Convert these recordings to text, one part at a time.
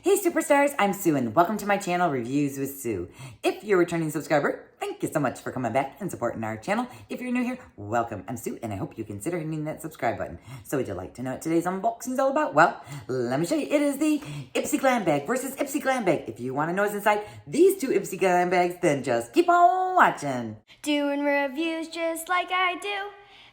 Hey superstars, I'm Sue and welcome to my channel, Reviews with Sue. If you're a returning subscriber, thank you so much for coming back and supporting our channel. If you're new here, welcome. I'm Sue and I hope you consider hitting that subscribe button. So would you like to know what today's unboxing is all about? Well, let me show you. It is the Ipsy Glam bag versus Ipsy Glam bag. If you want to know what's inside these two Ipsy Glam bags, then just keep on watching. Doing reviews just like I do.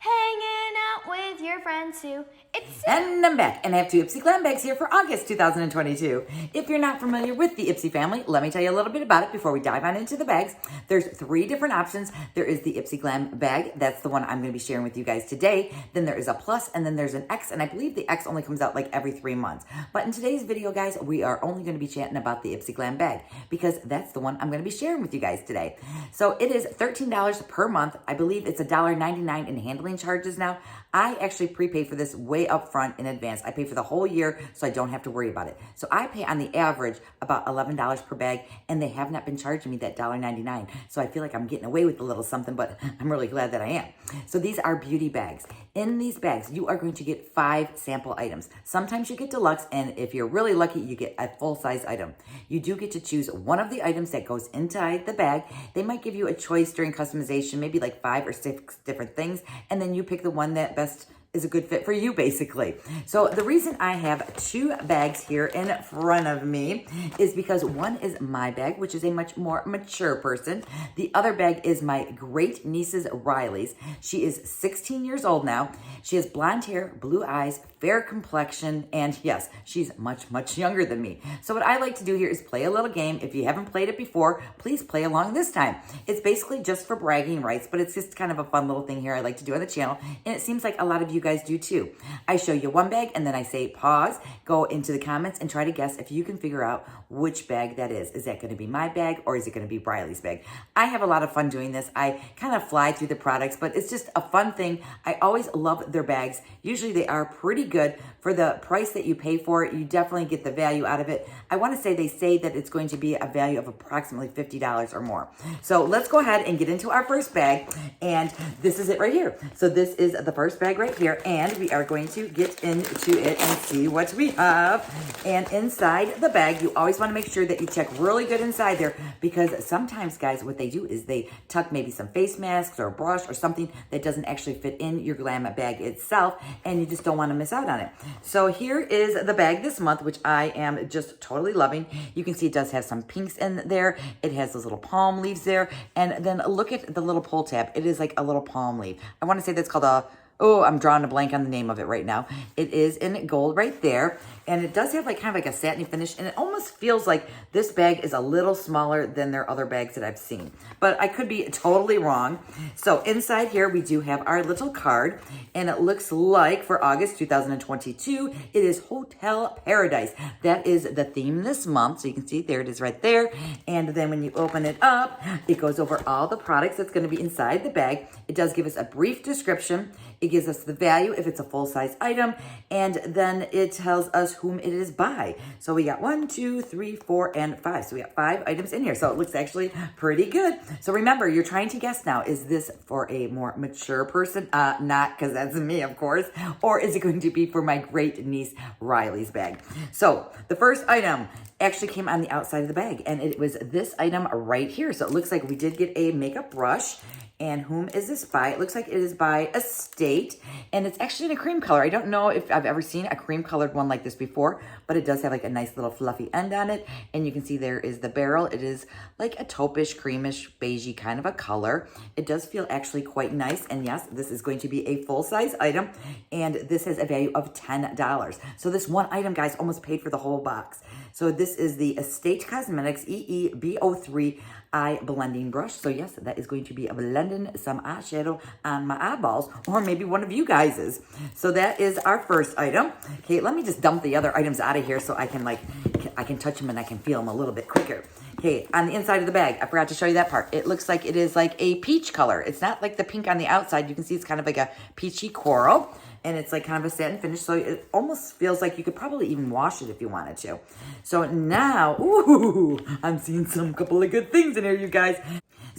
Hanging out with your friends Sue. It's Sue. And I'm back, and I have two Ipsy Glam bags here for August 2022. If you're not familiar with the Ipsy family, let me tell you a little bit about it before we dive on into the bags. There's three different options. There is the Ipsy Glam bag. That's the one I'm going to be sharing with you guys today. Then there is a plus, and then there's an X, and I believe the X only comes out like every 3 months. But in today's video, guys, we are only going to be chatting about the Ipsy Glam bag because that's the one I'm going to be sharing with you guys today. So it is $13 per month. I believe it's $1.99 in handling charges now. I actually prepay for this way up front in advance. I pay for the whole year so I don't have to worry about it. So I pay on the average about $11 per bag, and they have not been charging me that $1.99. So I feel like I'm getting away with a little something, but I'm really glad that I am. So these are beauty bags. In these bags, you are going to get 5 sample items. Sometimes you get deluxe, and if you're really lucky, you get a full-size item. You do get to choose one of the items that goes inside the bag. They might give you a choice during customization, maybe like 5 or 6 different things, and then you pick the one that best is a good fit for you, basically. So the reason I have 2 bags here in front of me is because one is my bag, which is a much more mature person. The other bag is my great niece's, Riley's. She is 16 years old now. She has blonde hair, blue eyes, fair complexion, and yes, she's much, much younger than me. So what I like to do here is play a little game. If you haven't played it before, please play along this time. It's basically just for bragging rights, but it's just kind of a fun little thing here I like to do on the channel, and it seems like a lot of you guys do too. I show you one bag and then I say pause, go into the comments and try to guess if you can figure out which bag that is. Is that going to be my bag or is it going to be Riley's bag? I have a lot of fun doing this. I kind of fly through the products, but it's just a fun thing. I always love their bags. Usually they are pretty good for the price that you pay for it. You definitely get the value out of it. I want to say they say that it's going to be a value of approximately $50 or more. So let's go ahead and get into our first bag, and this is it right here. So this is the first bag right here, and we are going to get into it and see what we have. And inside the bag, you always want to make sure that you check really good inside there, because sometimes, guys, what they do is they tuck maybe some face masks or a brush or something that doesn't actually fit in your Glam bag itself, and you just don't want to miss out on it. So here is the bag this month, which I am just totally loving. You can see it does have some pinks in there. It has those little palm leaves there, and then look at the little pull tab. It is like a little palm leaf. I want to say that's called a... Oh, I'm drawing a blank on the name of it right now. It is in gold right there. And it does have like kind of like a satiny finish. And it almost feels like this bag is a little smaller than their other bags that I've seen. But I could be totally wrong. So inside here, we do have our little card. And it looks like for August 2022, it is Hotel Paradise. That is the theme this month. So you can see there it is right there. And then when you open it up, it goes over all the products that's going to be inside the bag. It does give us a brief description. It gives us the value if it's a full-size item, and then it tells us whom it is by. So we got 1, 2, 3, 4, and 5. So we got 5 items in here. So it looks actually pretty good. So remember, you're trying to guess now, is this for a more mature person? Not, because that's me, of course. Or is it going to be for my great niece, Riley's bag? So the first item actually came on the outside of the bag, and it was this item right here. So it looks like we did get a makeup brush. And whom is this by? It looks like it is by Estate, and it's actually in a cream color. I don't know if I've ever seen a cream colored one like this before, but it does have like a nice little fluffy end on it. And you can see there is the barrel. It is like a taupish, creamish, beigey kind of a color. It does feel actually quite nice. And yes, this is going to be a full-size item, and this has a value of $10. So this one item, guys, almost paid for the whole box. So this is the Estate Cosmetics EEB03 eye blending brush. So yes, that is going to be blending some eyeshadow on my eyeballs, or maybe one of you guys's. So that is our first item. Okay, let me just dump the other items out of here so I can touch them and I can feel them a little bit quicker. Okay, on the inside of the bag, I forgot to show you that part. It looks like it is like a peach color. It's not like the pink on the outside. You can see it's kind of like a peachy coral. And it's like kind of a satin finish, so it almost feels like you could probably even wash it if you wanted to. So now, ooh, I'm seeing some couple of good things in here, you guys.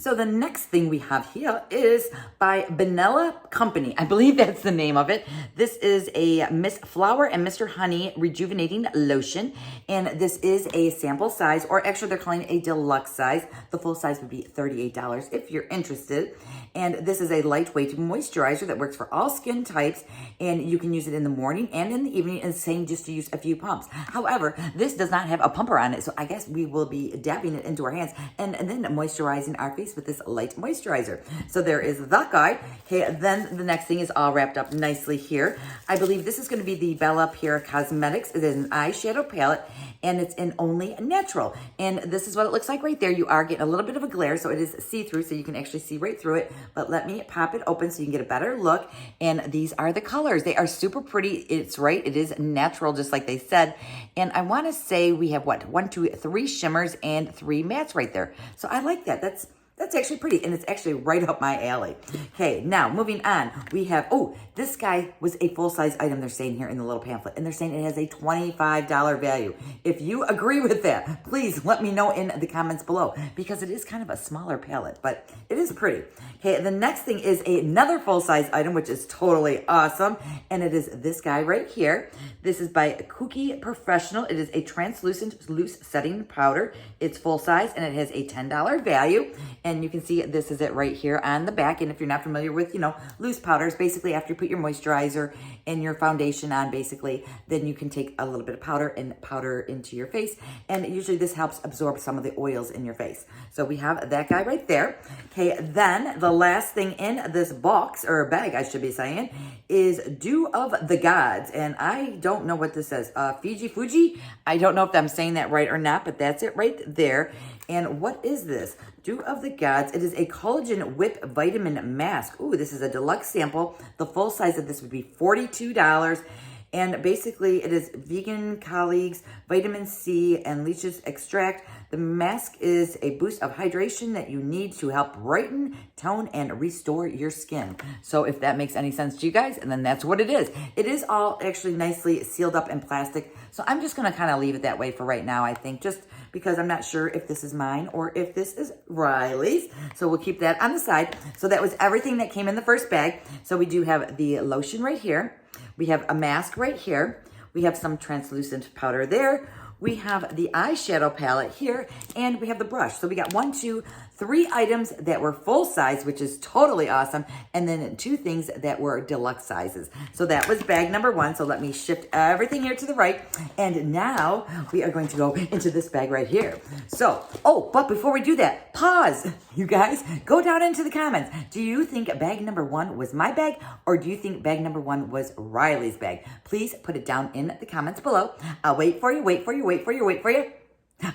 So the next thing we have here is by Vanilla Company. I believe that's the name of it. This is a Miss Flower and Mr. Honey Rejuvenating Lotion. And this is a sample size, or actually they're calling it a deluxe size. The full size would be $38 if you're interested. And this is a lightweight moisturizer that works for all skin types. And you can use it in the morning and in the evening, and saying just to use a few pumps. However, this does not have a pumper on it. So I guess we will be dabbing it into our hands and then moisturizing our face with this light moisturizer. So there is that guy. Okay, then the next thing is all wrapped up nicely here. I believe this is going to be the Bella Pure Cosmetics. It is an eyeshadow palette, and it's in Only Natural. And this is what it looks like right there. You are getting a little bit of a glare, so it is see-through, so you can actually see right through it. But let me pop it open so you can get a better look. And these are the colors. They are super pretty. It's right. It is natural, just like they said. And I want to say we have what? 1, 2, 3 shimmers and 3 mattes right there. So I like that. That's actually pretty, and it's actually right up my alley. Okay, now moving on, we have, oh, this guy was a full-size item, they're saying here in the little pamphlet, and they're saying it has a $25 value. If you agree with that, please let me know in the comments below, because it is kind of a smaller palette, but it is pretty. Okay, the next thing is another full-size item, which is totally awesome, and it is this guy right here. This is by Kiki Professional. It is a translucent loose setting powder. It's full-size, and it has a $10 value. And you can see this is it right here on the back. And if you're not familiar with, loose powders, basically after you put your moisturizer and your foundation on, basically, then you can take a little bit of powder and powder into your face. And usually this helps absorb some of the oils in your face. So we have that guy right there. Okay, then the last thing in this box, or bag, I should be saying, is Dew of the Gods. And I don't know what this says. Fuji? I don't know if I'm saying that right or not, but that's it right there. And what is this? Dew of the Gods. It is a collagen whip vitamin mask. Ooh, this is a deluxe sample. The full size of this would be $42. And basically it is vegan colleagues, vitamin C, and leeches extract. The mask is a boost of hydration that you need to help brighten, tone, and restore your skin. So if that makes any sense to you guys, and then that's what it is. It is all actually nicely sealed up in plastic. So I'm just going to kind of leave it that way for right now, I think, just because I'm not sure if this is mine or if this is Riley's. So we'll keep that on the side. So that was everything that came in the first bag. So we do have the lotion right here. We have a mask right here. We have some translucent powder there. We have the eyeshadow palette here, and we have the brush. So we got 1, 2, 3 items that were full size, which is totally awesome, and then 2 things that were deluxe sizes. So that was bag number 1. So let me shift everything here to the right, and now we are going to go into this bag right here. So, oh, but before we do that, pause. You guys, go down into the comments. Do you think bag number 1 was my bag, or do you think bag number 1 was Riley's bag? Please put it down in the comments below. I'll wait for you.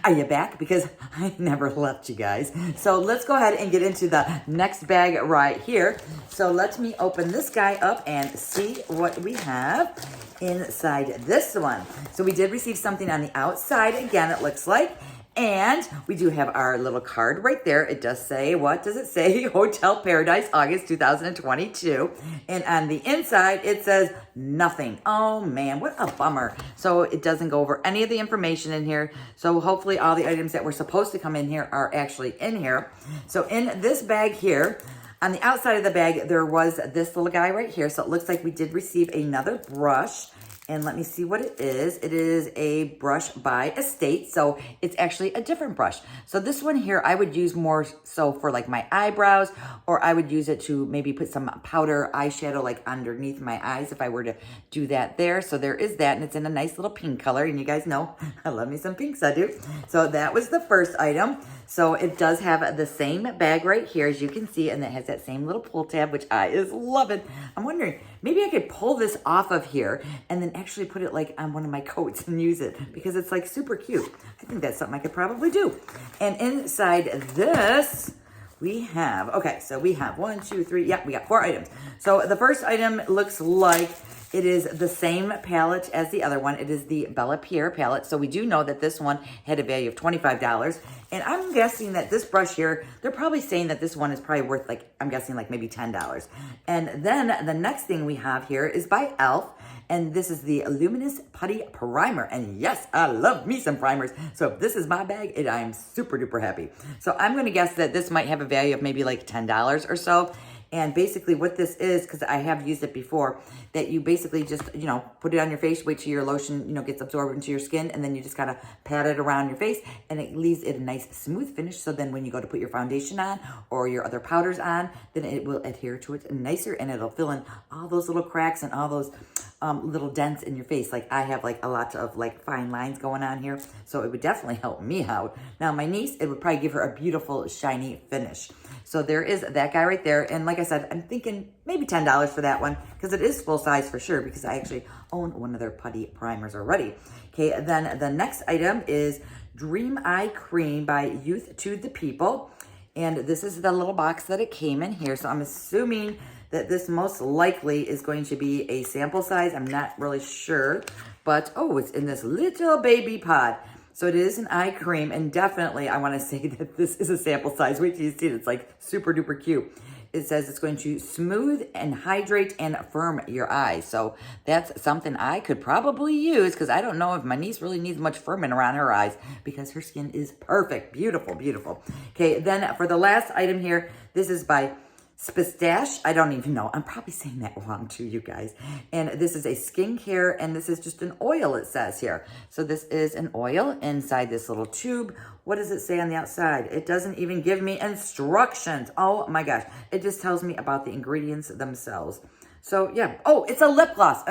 Are you back? Because I never left you guys. So let's go ahead and get into the next bag right here. So let me open this guy up and see what we have inside this one. So we did receive something on the outside. Again, it looks like. And we do have our little card right there. It does say, what does it say? Hotel Paradise, August 2022. And on the inside, it says nothing. Oh man, what a bummer. So it doesn't go over any of the information in here. So hopefully all the items that were supposed to come in here are actually in here. So in this bag here, on the outside of the bag, there was this little guy right here. So it looks like we did receive another brush. And let me see what it is. It is a brush by Estate. So it's actually a different brush. So this one here, I would use more so for like my eyebrows, or I would use it to maybe put some powder eyeshadow like underneath my eyes if I were to do that there. So there is that, and it's in a nice little pink color. And you guys know I love me some pinks, I do. So that was the first item. So it does have the same bag right here, as you can see, and it has that same little pull tab, which I is loving. I'm wondering, maybe I could pull this off of here and then actually put it like on one of my coats and use it, because it's like super cute. I think that's something I could probably do. And inside this, we have, okay, so we have 1, 2, 3, yeah, we got 4 items. So the first item looks like it is the same palette as the other one. It is the Bella Pierre palette. So we do know that this one had a value of $25. And I'm guessing that this brush here, they're probably saying that this one is probably worth like, I'm guessing like maybe $10. And then the next thing we have here is by e.l.f. And this is the Luminous Putty Primer. And yes, I love me some primers. So if this is my bag, I'm super duper happy. So I'm going to guess that this might have a value of maybe like $10 or so. And basically what this is, because I have used it before, that you basically just, put it on your face, wait till your lotion, gets absorbed into your skin, and then you just kind of pat it around your face, and it leaves it a nice smooth finish. So then when you go to put your foundation on or your other powders on, then it will adhere to it nicer, and it'll fill in all those little cracks and all those little dents in your face. Like I have like a lot of like fine lines going on here, so it would definitely help me out. Now my niece, it would probably give her a beautiful shiny finish. So there is that guy right there. And like I said, I'm thinking maybe $10 for that one, because it is full size for sure, because I actually own one of their putty primers already. Okay, then the next item is Dream Eye Cream by Youth to the People. And this is the little box that it came in here. So I'm assuming that this most likely is going to be a sample size. I'm not really sure, but oh, it's in this little baby pod. So it is an eye cream, and definitely I want to say that this is a sample size. Wait till you see it. It's like super duper cute. It says it's going to smooth and hydrate and firm your eyes. So that's something I could probably use, because I don't know if my niece really needs much firming around her eyes, because her skin is perfect. Beautiful, beautiful. Okay, then for the last item here, this is by Spistache. I don't even know. I'm probably saying that wrong too, you guys. And this is a skincare, and this is just an oil, it says here. So this is an oil inside this little tube. What does it say on the outside? It doesn't even give me instructions. Oh my gosh. It just tells me about the ingredients themselves. So yeah. Oh, it's a lip gloss.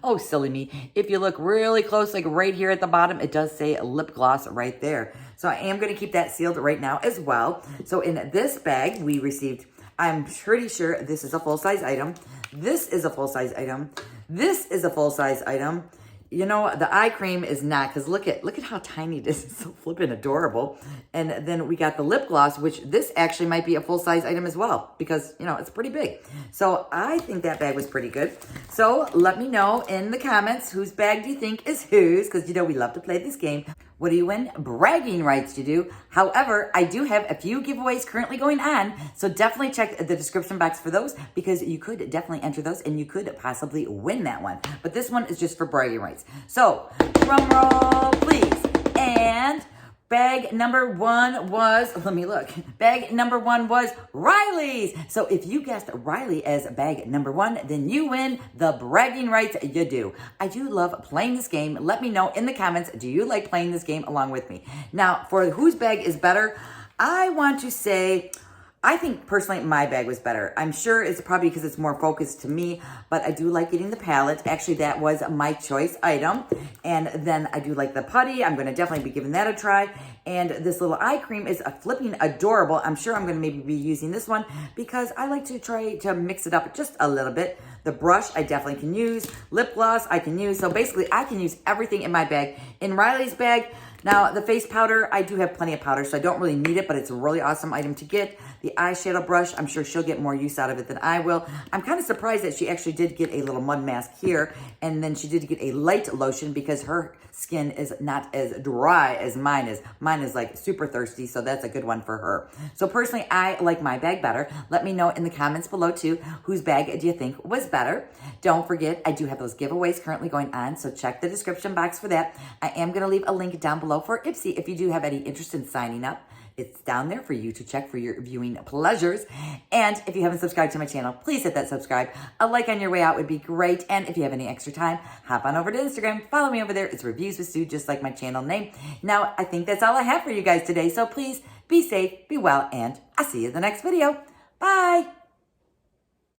Oh, silly me. If you look really close, like right here at the bottom, it does say lip gloss right there. So I am going to keep that sealed right now as well. So in this bag, we received, I'm pretty sure this is a full-size item. This is a full-size item. This is a full-size item. The eye cream is not, because look at how tiny it is. It's so flippin' adorable. And then we got the lip gloss, which this actually might be a full-size item as well, because, it's pretty big. So I think that bag was pretty good. So let me know in the comments whose bag do you think is whose, because, we love to play this game. What do you win? Bragging rights you do. However, I do have a few giveaways currently going on, so definitely check the description box for those, because you could definitely enter those and you could possibly win that one. But this one is just for bragging rights. So, drum roll, please. And bag number one was, let me look. Bag number one was Riley's. So if you guessed Riley as bag number one, then you win the bragging rights you do. I do love playing this game. Let me know in the comments, do you like playing this game along with me? Now, for whose bag is better, I want to say, I think personally my bag was better. I'm sure it's probably because it's more focused to me, but I do like getting the palette. Actually, that was my choice item. And then I do like the putty. I'm going to definitely be giving that a try. And this little eye cream is flipping adorable. I'm sure I'm going to maybe be using this one, because I like to try to mix it up just a little bit. The brush I definitely can use. Lip gloss I can use. So basically I can use everything in my bag. In Riley's bag, now the face powder, I do have plenty of powder, so I don't really need it, but it's a really awesome item to get. The eyeshadow brush, I'm sure she'll get more use out of it than I will. I'm kind of surprised that she actually did get a little mud mask here, and then she did get a light lotion, because her skin is not as dry as mine is. Mine is like super thirsty, so that's a good one for her. So personally, I like my bag better. Let me know in the comments below too, whose bag do you think was better? Don't forget, I do have those giveaways currently going on, so check the description box for that. I am going to leave a link down below for Ipsy if you do have any interest in signing up. It's down there for you to check for your viewing pleasures. And if you haven't subscribed to my channel, please hit that subscribe. A like on your way out would be great. And if you have any extra time, hop on over to Instagram. Follow me over there. It's Reviews with Sue, just like my channel name. Now, I think that's all I have for you guys today. So please be safe, be well, and I'll see you in the next video. Bye.